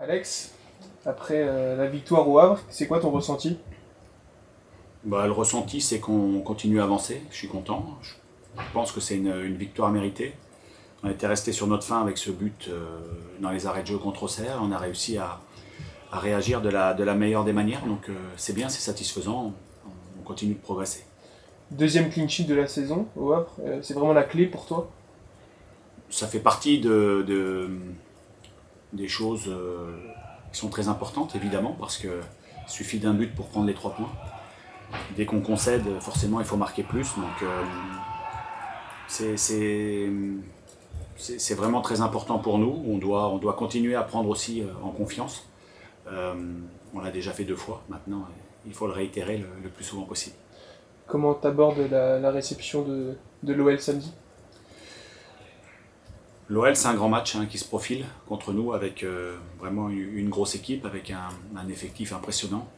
Alex, après la victoire au Havre, c'est quoi ton ressenti? Le ressenti, c'est qu'on continue à avancer. Je suis content. Je pense que c'est une victoire méritée. On était resté sur notre faim avec ce but dans les arrêts de jeu contre Auxerre. On a réussi à réagir de la meilleure des manières. Donc c'est bien, c'est satisfaisant. On continue de progresser. Deuxième clean sheet de la saison au Havre, c'est vraiment la clé pour toi? Ça fait partie des choses qui sont très importantes, évidemment, parce qu'il suffit d'un but pour prendre les 3 points. Dès qu'on concède, forcément, il faut marquer plus. Donc c'est vraiment très important pour nous. On doit continuer à prendre aussi en confiance. Euh, on l'a déjà fait 2 fois. Maintenant, il faut le réitérer le plus souvent possible. Comment t'abordes la réception de l'OL samedi? L'OL, c'est un grand match qui se profile contre nous avec vraiment une grosse équipe, avec un effectif impressionnant,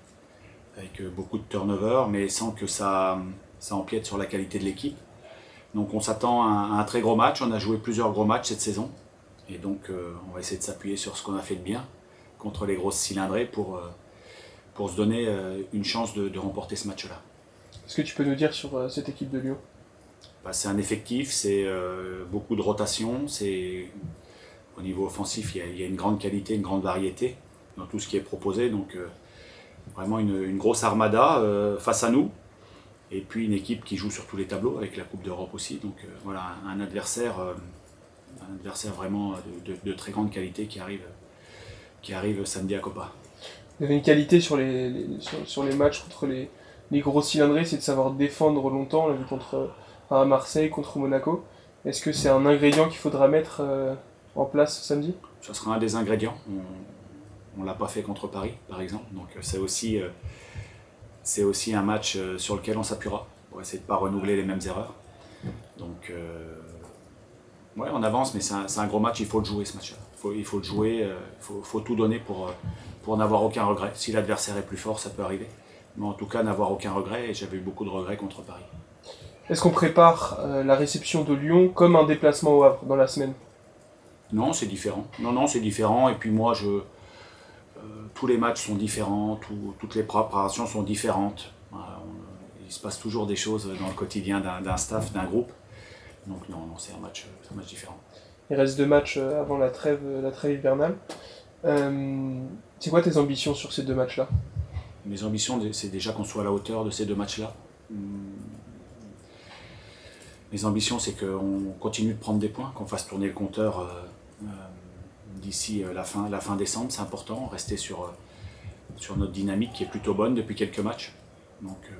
avec beaucoup de turnover, mais sans que ça empiète sur la qualité de l'équipe. Donc on s'attend à un très gros match. On a joué plusieurs gros matchs cette saison. Et donc on va essayer de s'appuyer sur ce qu'on a fait de bien contre les grosses cylindrées pour se donner une chance de remporter ce match-là. Est-ce que tu peux nous dire sur cette équipe de Lyon? C'est un effectif, c'est beaucoup de rotation. Au niveau offensif, il y a une grande qualité, une grande variété dans tout ce qui est proposé. Donc vraiment une grosse armada face à nous. Et puis une équipe qui joue sur tous les tableaux avec la Coupe d'Europe aussi. Donc voilà, un adversaire vraiment de très grande qualité qui arrive samedi à Copa. Il y avait une qualité sur les matchs contre les gros cylindrés, c'est de savoir défendre longtemps. On l'a vu contre à Marseille, contre Monaco. Est-ce que c'est un ingrédient qu'il faudra mettre en place samedi? Ça sera un des ingrédients. On ne l'a pas fait contre Paris, par exemple. Donc c'est aussi un match sur lequel on s'appuiera pour essayer de ne pas renouveler les mêmes erreurs. Donc ouais, on avance, mais c'est un gros match, il faut le jouer ce match-là. Il faut le jouer, faut tout donner pour n'avoir aucun regret. Si l'adversaire est plus fort, ça peut arriver. Mais en tout cas, n'avoir aucun regret, et j'avais eu beaucoup de regrets contre Paris. Est-ce qu'on prépare la réception de Lyon comme un déplacement au Havre dans la semaine? Non, c'est différent. Non, non, c'est différent. Et puis moi, tous les matchs sont différents, toutes les préparations sont différentes. Voilà, il se passe toujours des choses dans le quotidien d'un staff, d'un groupe. Donc non, non, c'est un match différent. Il reste 2 matchs avant la trêve hivernale. C'est quoi tes ambitions sur ces 2 matchs-là? Mes ambitions, c'est déjà qu'on soit à la hauteur de ces 2 matchs-là. Mes ambitions, c'est qu'on continue de prendre des points, qu'on fasse tourner le compteur d'ici la fin décembre. C'est important, rester sur notre dynamique qui est plutôt bonne depuis quelques matchs. Donc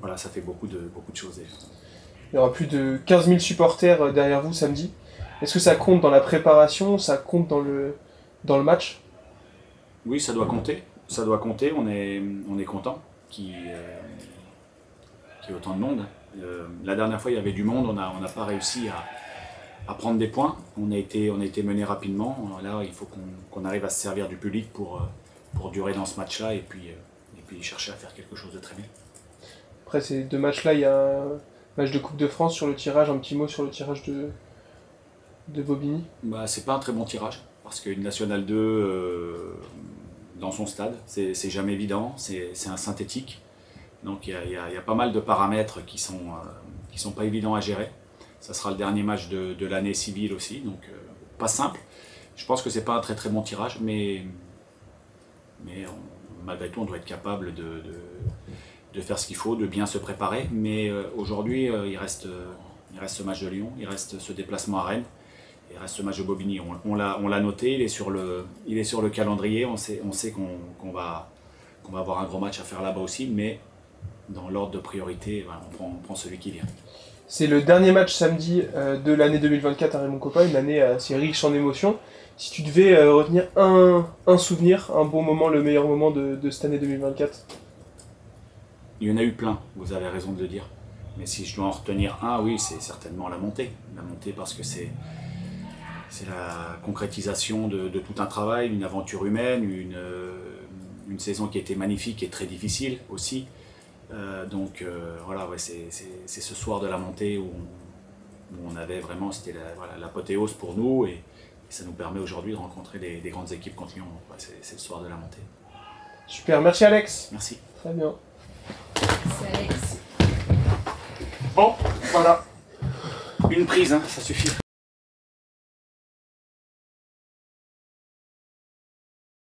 voilà, ça fait beaucoup de choses déjà. Il y aura plus de 15 000 supporters derrière vous samedi. Est-ce que ça compte dans la préparation? Ça compte dans le match? Oui, ça doit compter. Ça doit compter. On est content qu'il y ait autant de monde. La dernière fois, il y avait du monde. On n'a pas réussi à prendre des points. On a été mené rapidement. Là, il faut qu'on arrive à se servir du public pour durer dans ce match-là et puis chercher à faire quelque chose de très bien. Après ces 2 matchs-là, il y a un match de Coupe de France sur le tirage. Un petit mot sur le tirage de Bobigny. C'est pas un très bon tirage parce qu'une Nationale 2 dans son stade, c'est jamais évident. C'est un synthétique. Donc il y a pas mal de paramètres qui sont pas évidents à gérer. Ça sera le dernier match de l'année civile aussi, donc pas simple. Je pense que c'est pas un très très bon tirage, mais malgré tout on doit être capable de faire ce qu'il faut, de bien se préparer. Mais aujourd'hui il reste ce match de Lyon, il reste ce déplacement à Rennes, il reste ce match de Bobigny. On l'a noté, il est sur le calendrier, on sait qu'on va avoir un gros match à faire là-bas aussi, mais dans l'ordre de priorité, voilà, on prend celui qui vient. C'est le dernier match samedi de l'année 2024 à Raymond Kopa, une année assez riche en émotions. Si tu devais retenir un souvenir, un bon moment, le meilleur moment de cette année 2024? Il y en a eu plein, vous avez raison de le dire. Mais si je dois en retenir un, oui, c'est certainement la montée. La montée parce que c'est la concrétisation de tout un travail, une aventure humaine, une saison qui a été magnifique et très difficile aussi. Donc voilà, ouais, c'est ce soir de la montée où on avait vraiment, c'était l'apothéose pour nous et ça nous permet aujourd'hui de rencontrer des grandes équipes contre Lyon. Ouais, c'est le soir de la montée. Super, merci Alex. Merci. Très bien. C'est Alex. Bon, voilà. Une prise, hein, ça suffit.